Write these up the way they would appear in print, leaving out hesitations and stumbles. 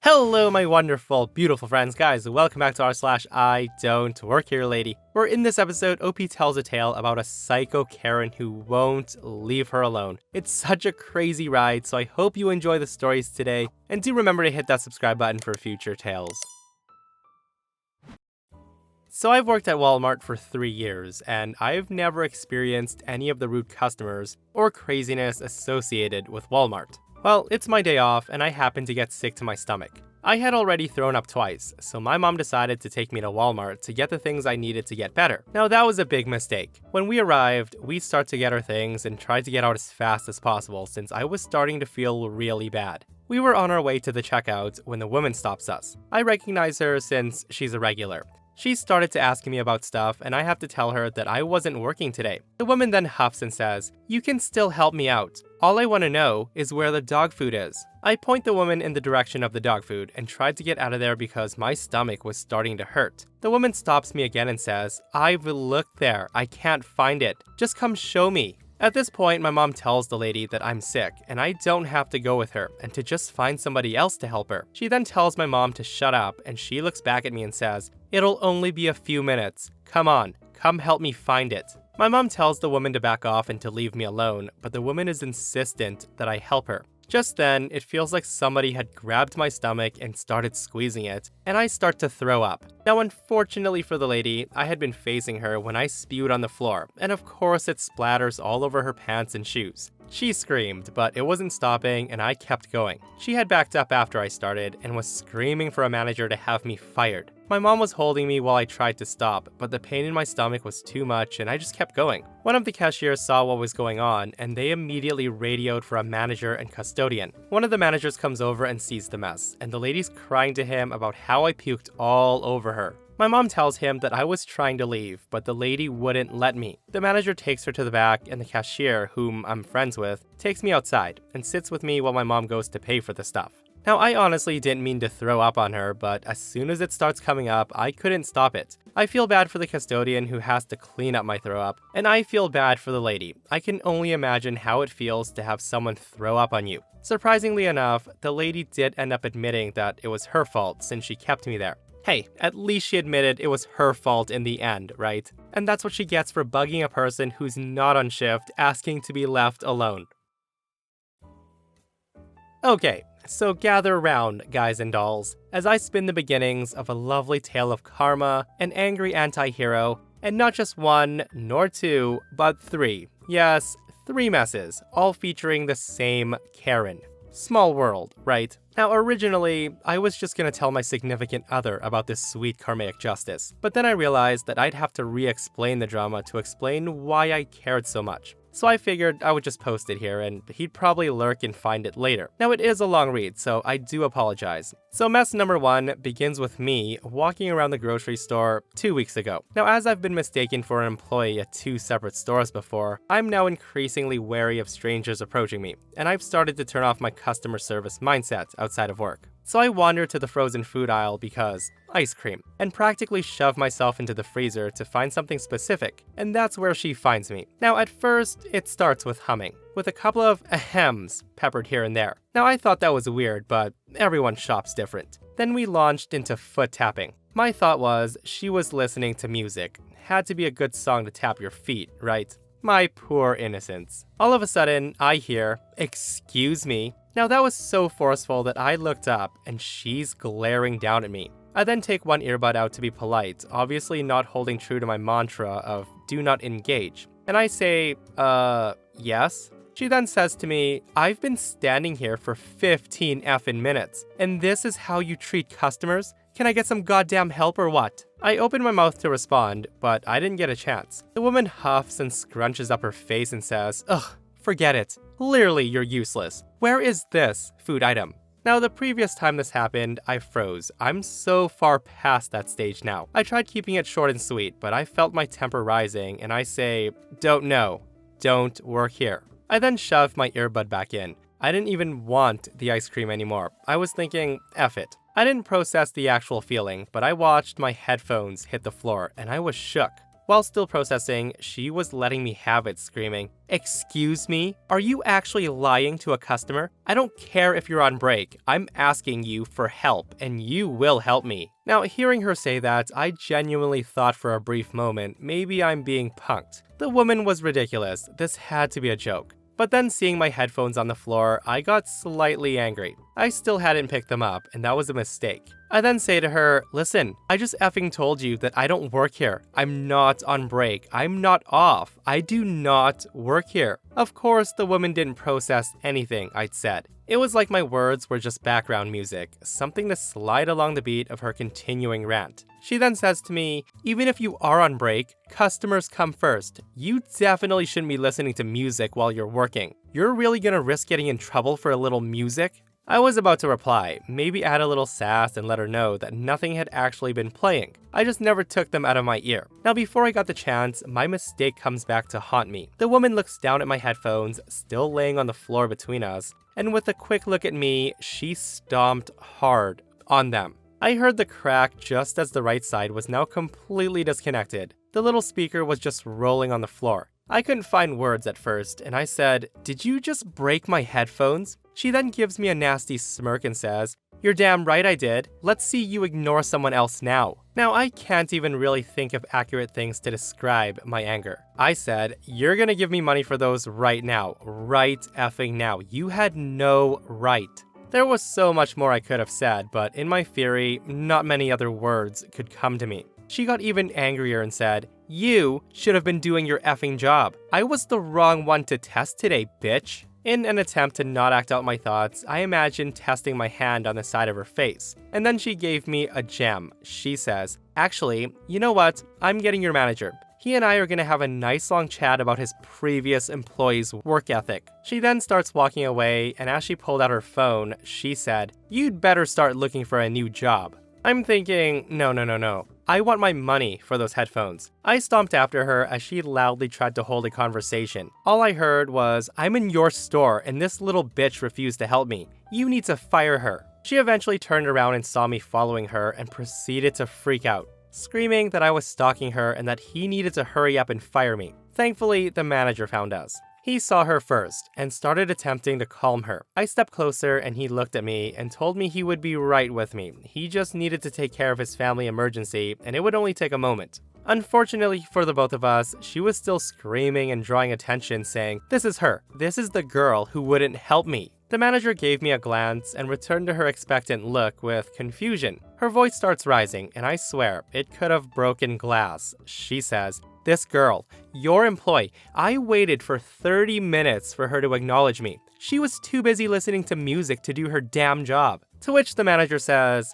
Hello, my wonderful, beautiful friends, guys. Welcome back to r/IDontWorkHereLady, where in this episode, OP tells a tale about a psycho Karen who won't leave her alone. It's such a crazy ride, so I hope you enjoy the stories today, and do remember to hit that subscribe button for future tales. So I've worked at Walmart for 3 years, and I've never experienced any of the rude customers or craziness associated with Walmart. Well, it's my day off, and I happened to get sick to my stomach. I had already thrown up twice, so my mom decided to take me to Walmart to get the things I needed to get better. Now that was a big mistake. When we arrived, we start to get our things and tried to get out as fast as possible since I was starting to feel really bad. We were on our way to the checkout when the woman stops us. I recognize her since she's a regular. She started to ask me about stuff, and I have to tell her that I wasn't working today. The woman then huffs and says, "You can still help me out. All I want to know is where the dog food is." I point the woman in the direction of the dog food and tried to get out of there because my stomach was starting to hurt. The woman stops me again and says, "I've looked there. I can't find it. Just come show me." At this point, my mom tells the lady that I'm sick and I don't have to go with her and to just find somebody else to help her. She then tells my mom to shut up and she looks back at me and says, "It'll only be a few minutes. Come on, come help me find it." My mom tells the woman to back off and to leave me alone, but the woman is insistent that I help her. Just then, it feels like somebody had grabbed my stomach and started squeezing it, and I start to throw up. Now, unfortunately for the lady, I had been facing her when I spewed on the floor, and of course it splatters all over her pants and shoes. She screamed, but it wasn't stopping, and I kept going. She had backed up after I started and was screaming for a manager to have me fired. My mom was holding me while I tried to stop, but the pain in my stomach was too much and I just kept going. One of the cashiers saw what was going on and they immediately radioed for a manager and custodian. One of the managers comes over and sees the mess, and the lady's crying to him about how I puked all over her. My mom tells him that I was trying to leave, but the lady wouldn't let me. The manager takes her to the back, and the cashier, whom I'm friends with, takes me outside and sits with me while my mom goes to pay for the stuff. Now, I honestly didn't mean to throw up on her, but as soon as it starts coming up, I couldn't stop it. I feel bad for the custodian who has to clean up my throw up, and I feel bad for the lady. I can only imagine how it feels to have someone throw up on you. Surprisingly enough, the lady did end up admitting that it was her fault since she kept me there. Hey, at least she admitted it was her fault in the end, right? And that's what she gets for bugging a person who's not on shift asking to be left alone. Okay, so gather around, guys and dolls, as I spin the beginnings of a lovely tale of karma, an angry anti-hero, and not just one, nor two, but 3. Yes, 3 messes, all featuring the same Karen. Small world, right? Now, originally, I was just gonna tell my significant other about this sweet karmic justice, but then I realized that I'd have to re-explain the drama to explain why I cared so much. So I figured I would just post it here and he'd probably lurk and find it later. Now, it is a long read, so I do apologize. So mess number 1 begins with me walking around the grocery store 2 weeks ago. Now, as I've been mistaken for an employee at 2 separate stores before, I'm now increasingly wary of strangers approaching me, and I've started to turn off my customer service mindset outside of work. So I wander to the frozen food aisle because ice cream, and practically shove myself into the freezer to find something specific, and that's where she finds me. Now, at first, it starts with humming, with a couple of ahems peppered here and there. Now, I thought that was weird, but everyone shops different. Then we launched into foot tapping. My thought was she was listening to music. Had to be a good song to tap your feet, right? My poor innocence. All of a sudden, I hear, "Excuse me." Now that was so forceful that I looked up and she's glaring down at me. I then take one earbud out to be polite, obviously not holding true to my mantra of do not engage. And I say, yes? She then says to me, "I've been standing here for 15 effing minutes, and this is how you treat customers? Can I get some goddamn help or what?" I open my mouth to respond, but I didn't get a chance. The woman huffs and scrunches up her face and says, "Ugh, forget it. Clearly you're useless. Where is this food item?" Now, the previous time this happened, I froze. I'm so far past that stage now. I tried keeping it short and sweet, but I felt my temper rising, and I say, "Don't know. Don't work here." I then shoved my earbud back in. I didn't even want the ice cream anymore. I was thinking, F it. I didn't process the actual feeling, but I watched my headphones hit the floor, and I was shook. While still processing, she was letting me have it, screaming, "Excuse me? Are you actually lying to a customer? I don't care if you're on break. I'm asking you for help, and you will help me." Now, hearing her say that, I genuinely thought for a brief moment maybe I'm being punked. The woman was ridiculous. This had to be a joke. But then seeing my headphones on the floor, I got slightly angry. I still hadn't picked them up, and that was a mistake. I then say to her, "Listen, I just effing told you that I don't work here. I'm not on break. I'm not off. I do not work here." Of course, the woman didn't process anything I'd said. It was like my words were just background music, something to slide along the beat of her continuing rant. She then says to me, "Even if you are on break, customers come first. You definitely shouldn't be listening to music while you're working. You're really gonna risk getting in trouble for a little music?" I was about to reply, maybe add a little sass and let her know that nothing had actually been playing. I just never took them out of my ear. Now, before I got the chance, my mistake comes back to haunt me. The woman looks down at my headphones, still laying on the floor between us, and with a quick look at me, she stomped hard on them. I heard the crack just as the right side was now completely disconnected. The little speaker was just rolling on the floor. I couldn't find words at first, and I said, "Did you just break my headphones?" She then gives me a nasty smirk and says, "You're damn right I did. Let's see you ignore someone else now." Now, I can't even really think of accurate things to describe my anger. I said, "You're gonna give me money for those right now. Right effing now. You had no right." There was so much more I could have said, but in my fury, not many other words could come to me. She got even angrier and said, "You should have been doing your effing job. I was the wrong one to test today, bitch." In an attempt to not act out my thoughts, I imagined testing my hand on the side of her face. And then she gave me a gem. She says, "Actually, you know what? I'm getting your manager. He and I are gonna have a nice long chat about his previous employee's work ethic." She then starts walking away, and as she pulled out her phone, she said, "You'd better start looking for a new job." I'm thinking, no. I want my money for those headphones. I stomped after her as she loudly tried to hold a conversation. All I heard was, "I'm in your store and this little bitch refused to help me. You need to fire her." She eventually turned around and saw me following her and proceeded to freak out, screaming that I was stalking her and that he needed to hurry up and fire me. Thankfully, the manager found us. He saw her first and started attempting to calm her. I stepped closer and he looked at me and told me he would be right with me. He just needed to take care of his family emergency and it would only take a moment. Unfortunately for the both of us, she was still screaming and drawing attention, saying, "This is her. This is the girl who wouldn't help me." The manager gave me a glance and returned to her expectant look with confusion. Her voice starts rising, and I swear, it could have broken glass. She says, "This girl, your employee, I waited for 30 minutes for her to acknowledge me. She was too busy listening to music to do her damn job." To which the manager says,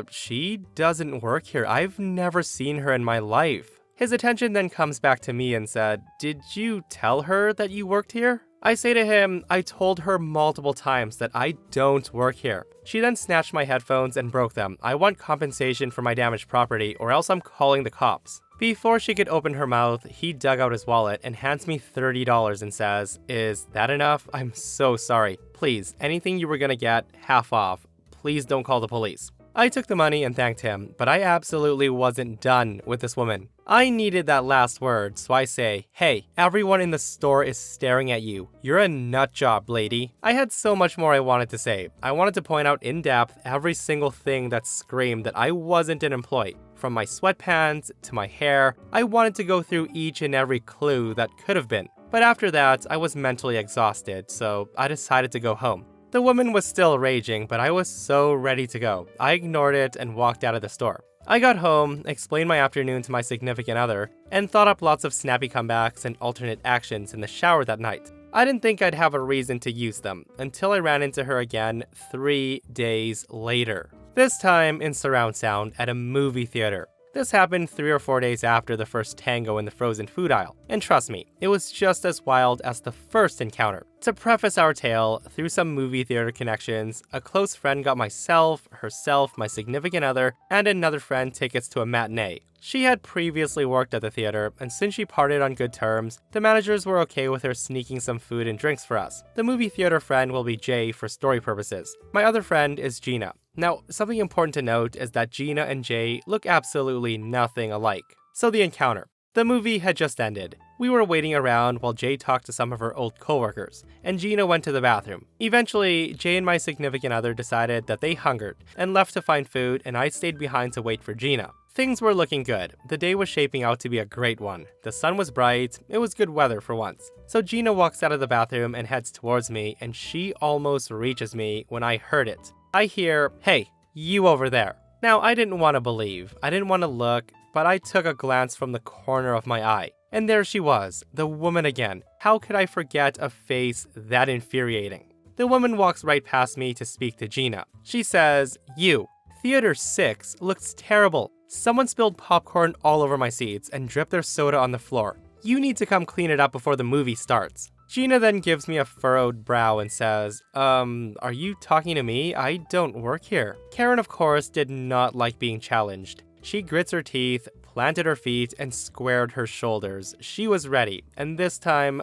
she doesn't work here. I've never seen her in my life." His attention then comes back to me and said, "Did you tell her that you worked here?" I say to him, "I told her multiple times that I don't work here." She then snatched my headphones and broke them. "I want compensation for my damaged property or else I'm calling the cops." Before she could open her mouth, he dug out his wallet and hands me $30 and says, "Is that enough? I'm so sorry. Please, anything you were gonna get, half off. Please don't call the police." I took the money and thanked him, but I absolutely wasn't done with this woman. I needed that last word, so I say, "Hey, everyone in the store is staring at you. You're a nut job, lady." I had so much more I wanted to say. I wanted to point out in depth every single thing that screamed that I wasn't an employee. From my sweatpants to my hair, I wanted to go through each and every clue that could have been. But after that, I was mentally exhausted, so I decided to go home. The woman was still raging, but I was so ready to go. I ignored it and walked out of the store. I got home, explained my afternoon to my significant other, and thought up lots of snappy comebacks and alternate actions in the shower that night. I didn't think I'd have a reason to use them until I ran into her again 3 days later. This time in surround sound at a movie theater. This happened 3 or 4 days after the first tango in the frozen food aisle, and trust me, it was just as wild as the first encounter. To preface our tale, through some movie theater connections, a close friend got myself, herself, my significant other, and another friend tickets to a matinee. She had previously worked at the theater, and since she parted on good terms, the managers were okay with her sneaking some food and drinks for us. The movie theater friend will be Jay for story purposes. My other friend is Gina. Now, something important to note is that Gina and Jay look absolutely nothing alike. So the encounter. The movie had just ended. We were waiting around while Jay talked to some of her old coworkers, and Gina went to the bathroom. Eventually, Jay and my significant other decided that they hungered and left to find food, and I stayed behind to wait for Gina. Things were looking good. The day was shaping out to be a great one. The sun was bright, it was good weather for once. So Gina walks out of the bathroom and heads towards me, and she almost reaches me when I heard it. I hear, "Hey, you over there." Now, I didn't want to believe, I didn't want to look, but I took a glance from the corner of my eye. And there she was, the woman again. How could I forget a face that infuriating? The woman walks right past me to speak to Gina. She says, "You, Theater 6 looks terrible. Someone spilled popcorn all over my seats and dripped their soda on the floor. You need to come clean it up before the movie starts." Gina then gives me a furrowed brow and says, are you talking to me? I don't work here." Karen, of course, did not like being challenged. She grits her teeth, planted her feet, and squared her shoulders. She was ready, and this time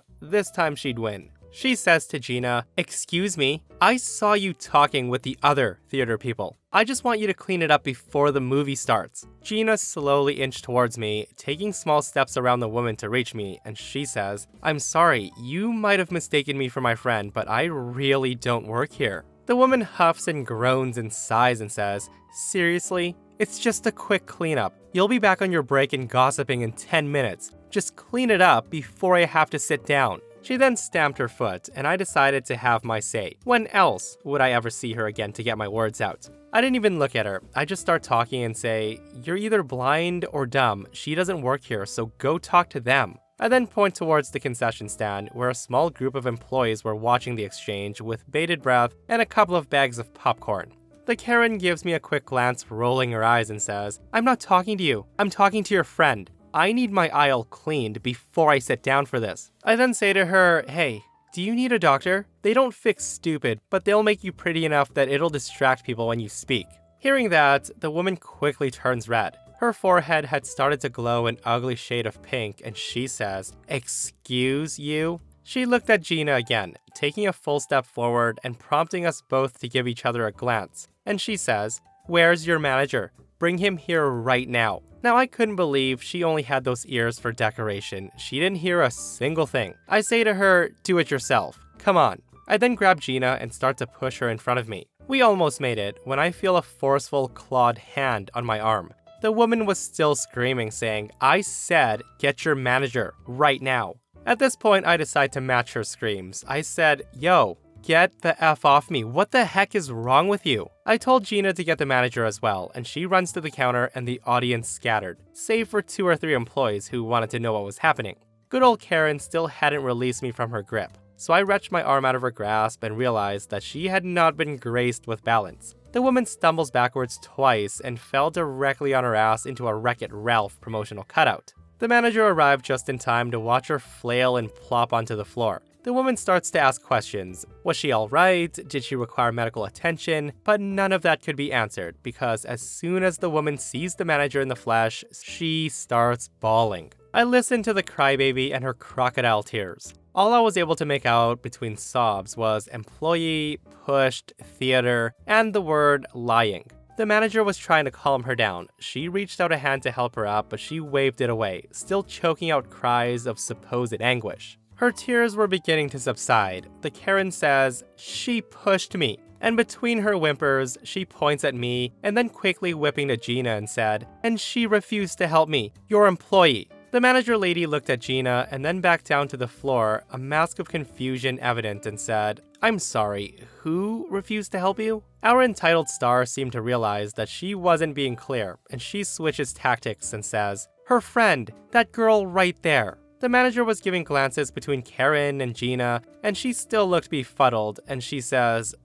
she'd win. She says to Gina, "Excuse me, I saw you talking with the other theater people. I just want you to clean it up before the movie starts." Gina slowly inched towards me, taking small steps around the woman to reach me, and she says, "I'm sorry, you might have mistaken me for my friend, but I really don't work here." The woman huffs and groans and sighs and says, "Seriously? It's just a quick cleanup. You'll be back on your break and gossiping in 10 minutes. Just clean it up before I have to sit down." She then stamped her foot, and I decided to have my say. When else would I ever see her again to get my words out? I didn't even look at her. I just start talking and say, "You're either blind or dumb. She doesn't work here, so go talk to them." I then point towards the concession stand, where a small group of employees were watching the exchange with bated breath and a couple of bags of popcorn. The Karen gives me a quick glance, rolling her eyes, and says, "I'm not talking to you. I'm talking to your friend. I need my aisle cleaned before I sit down for this." I then say to her, "Hey, do you need a doctor? They don't fix stupid, but they'll make you pretty enough that it'll distract people when you speak." Hearing that, the woman quickly turns red. Her forehead had started to glow an ugly shade of pink, and she says, "Excuse you?" She looked at Gina again, taking a full step forward and prompting us both to give each other a glance. And she says, "Where's your manager? Bring him here right now." Now, I couldn't believe she only had those ears for decoration. She didn't hear a single thing. I say to her, "Do it yourself. Come on." I then grab Gina and start to push her in front of me. We almost made it when I feel a forceful clawed hand on my arm. The woman was still screaming, saying, "I said, get your manager right now." At this point, I decide to match her screams. I said, "Yo, get the F off me. What the heck is wrong with you?" I told Gina to get the manager as well, and she runs to the counter and the audience scattered, save for 2 or 3 employees who wanted to know what was happening. Good old Karen still hadn't released me from her grip, so I wrenched my arm out of her grasp and realized that she had not been graced with balance. The woman stumbles backwards twice and fell directly on her ass into a Wreck-It Ralph promotional cutout. The manager arrived just in time to watch her flail and plop onto the floor. The woman starts to ask questions. Was she alright? Did she require medical attention? But none of that could be answered, because as soon as the woman sees the manager in the flesh, she starts bawling. I listened to the crybaby and her crocodile tears. All I was able to make out between sobs was employee, pushed, theater, and the word lying. The manager was trying to calm her down. She reached out a hand to help her up, but she waved it away, still choking out cries of supposed anguish. Her tears were beginning to subside. The Karen says, "She pushed me." And between her whimpers, she points at me and then quickly whipping to Gina and said, "And she refused to help me, your employee." The manager lady looked at Gina and then back down to the floor, a mask of confusion evident, and said, "I'm sorry, who refused to help you?" Our entitled star seemed to realize that she wasn't being clear, and she switches tactics and says, "Her friend, that girl right there." The manager was giving glances between Karen and Gina, and she still looked befuddled, and she says,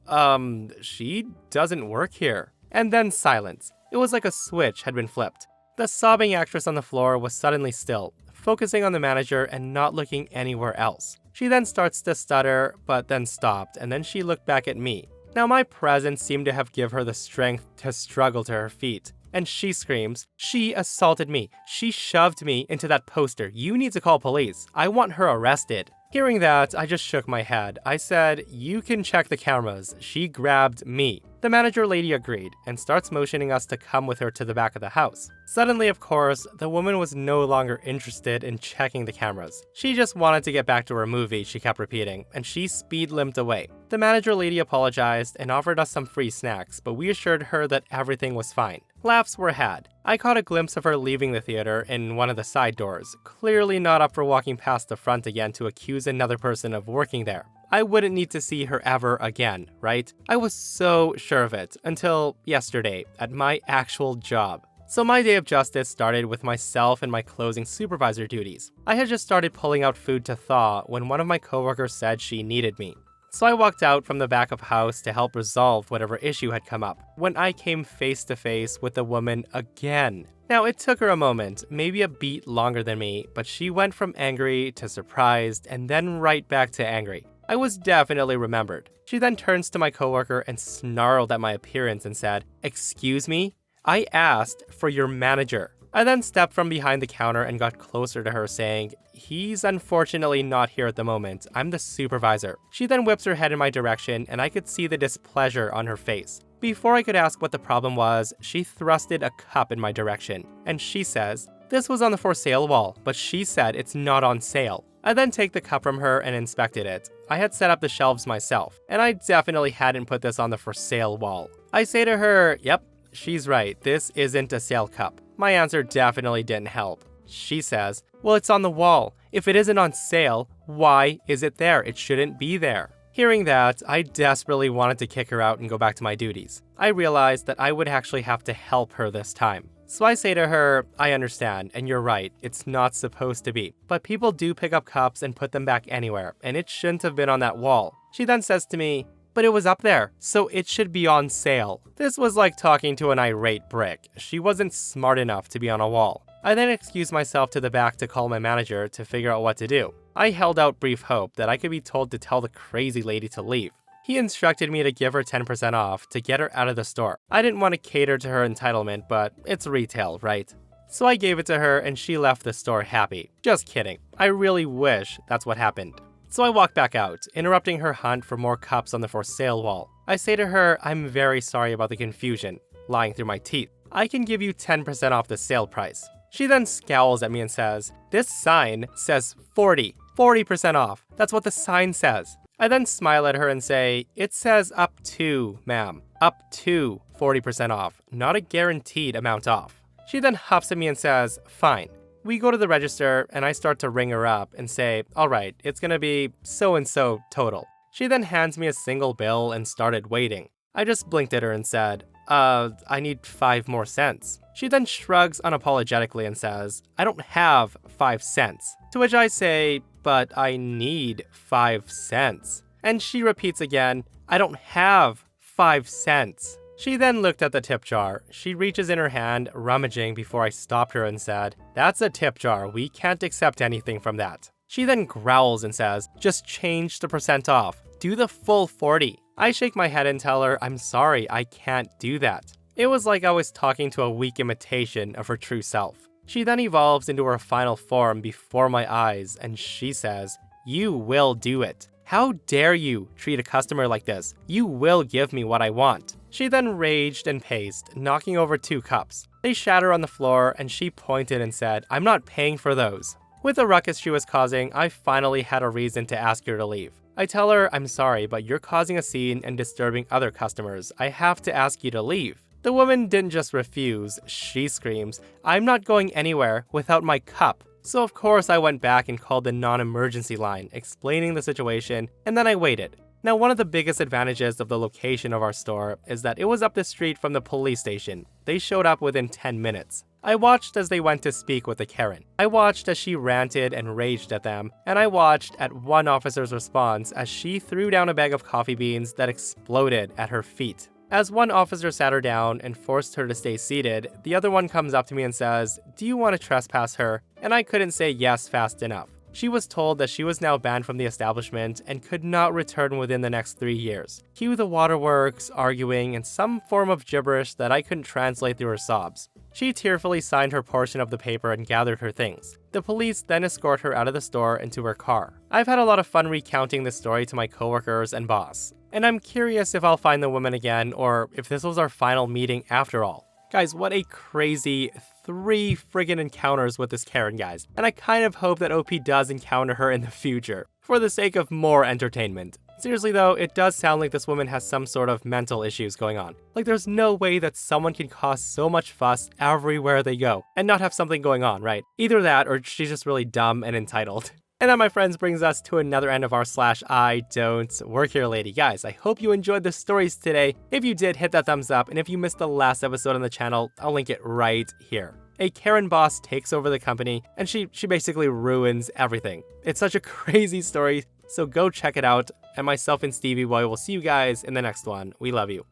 she doesn't work here." And then silence. It was like a switch had been flipped. The sobbing actress on the floor was suddenly still, focusing on the manager and not looking anywhere else. She then starts to stutter, but then stopped, and then she looked back at me. Now my presence seemed to have given her the strength to struggle to her feet. And she screams, "She assaulted me. She shoved me into that poster. You need to call police. I want her arrested." Hearing that, I just shook my head. I said, "You can check the cameras. She grabbed me." The manager lady agreed and starts motioning us to come with her to the back of the house. Suddenly, of course, the woman was no longer interested in checking the cameras. She just wanted to get back to her movie, she kept repeating, and she speed-limped away. The manager lady apologized and offered us some free snacks, but we assured her that everything was fine. Laughs were had. I caught a glimpse of her leaving the theater in one of the side doors, clearly not up for walking past the front again to accuse another person of working there. I wouldn't need to see her ever again, right? I was so sure of it until yesterday at my actual job. So my day of justice started with myself and my closing supervisor duties. I had just started pulling out food to thaw when one of my coworkers said she needed me. So I walked out from the back of house to help resolve whatever issue had come up, when I came face to face with the woman again. Now, it took her a moment, maybe a beat longer than me, but she went from angry to surprised and then right back to angry. I was definitely remembered. She then turns to my coworker and snarled at my appearance and said, "Excuse me? I asked for your manager." I then stepped from behind the counter and got closer to her saying, "He's unfortunately not here at the moment. I'm the supervisor." She then whips her head in my direction and I could see the displeasure on her face. Before I could ask what the problem was, she thrusted a cup in my direction, and she says, "This was on the for sale wall, but she said it's not on sale." I then take the cup from her and inspected it. I had set up the shelves myself, and I definitely hadn't put this on the for sale wall. I say to her, "Yep, she's right, this isn't a sale cup." My answer definitely didn't help. She says, "Well, it's on the wall. If it isn't on sale, why is it there? It shouldn't be there." Hearing that, I desperately wanted to kick her out and go back to my duties. I realized that I would actually have to help her this time. So I say to her, "I understand, and you're right, it's not supposed to be. But people do pick up cups and put them back anywhere, and it shouldn't have been on that wall." She then says to me, "But it was up there, so it should be on sale." This was like talking to an irate brick. She wasn't smart enough to be on a wall. I then excused myself to the back to call my manager to figure out what to do. I held out brief hope that I could be told to tell the crazy lady to leave. He instructed me to give her 10% off to get her out of the store. I didn't want to cater to her entitlement, but it's retail, right? So I gave it to her and she left the store happy. Just kidding. I really wish that's what happened. So I walk back out, interrupting her hunt for more cups on the for sale wall. I say to her, "I'm very sorry about the confusion," lying through my teeth. "I can give you 10% off the sale price." She then scowls at me and says, "This sign says 40% off. That's what the sign says." I then smile at her and say, "It says up to, ma'am. Up to 40% off, not a guaranteed amount off." She then huffs at me and says, "Fine." We go to the register and I start to ring her up and say, "All right, it's gonna be so-and-so total." She then hands me a single bill and started waiting. I just blinked at her and said, I need 5 more cents." She then shrugs unapologetically and says, "I don't have 5 cents. To which I say, "But I need 5 cents. And she repeats again, "I don't have 5 cents. She then looked at the tip jar. She reaches in her hand, rummaging before I stopped her and said, "That's a tip jar. We can't accept anything from that." She then growls and says, "Just change the percent off. Do the full 40. I shake my head and tell her, "I'm sorry, I can't do that." It was like I was talking to a weak imitation of her true self. She then evolves into her final form before my eyes, and she says, "You will do it. How dare you treat a customer like this? You will give me what I want." She then raged and paced, knocking over 2 cups. They shatter on the floor, and she pointed and said, "I'm not paying for those." With the ruckus she was causing, I finally had a reason to ask her to leave. I tell her, "I'm sorry, but you're causing a scene and disturbing other customers. I have to ask you to leave." The woman didn't just refuse, she screams, "I'm not going anywhere without my cup." So of course I went back and called the non-emergency line, explaining the situation, and then I waited. Now, one of the biggest advantages of the location of our store is that it was up the street from the police station. They showed up within 10 minutes. I watched as they went to speak with the Karen. I watched as she ranted and raged at them, and I watched at one officer's response as she threw down a bag of coffee beans that exploded at her feet. As one officer sat her down and forced her to stay seated, the other one comes up to me and says, "Do you want to trespass her?" And I couldn't say yes fast enough. She was told that she was now banned from the establishment and could not return within the next 3 years. Cue the waterworks, arguing, and some form of gibberish that I couldn't translate through her sobs. She tearfully signed her portion of the paper and gathered her things. The police then escort her out of the store and to her car. I've had a lot of fun recounting this story to my coworkers and boss. and I'm curious if I'll find the woman again or if this was our final meeting after all. Guys, what a crazy 3 friggin' encounters with this Karen, guys. And I kind of hope that OP does encounter her in the future, for the sake of more entertainment. Seriously though, it does sound like this woman has some sort of mental issues going on. Like there's no way that someone can cause so much fuss everywhere they go and not have something going on, right? Either that or she's just really dumb and entitled. And that, my friends, brings us to another end of our /IDontWorkHereLady. Guys, I hope you enjoyed the stories today. If you did, hit that thumbs up, and if you missed the last episode on the channel, I'll link it right here. A Karen boss takes over the company, and she basically ruins everything. It's such a crazy story, so go check it out. And myself and Stevie Boy will see you guys in the next one. We love you.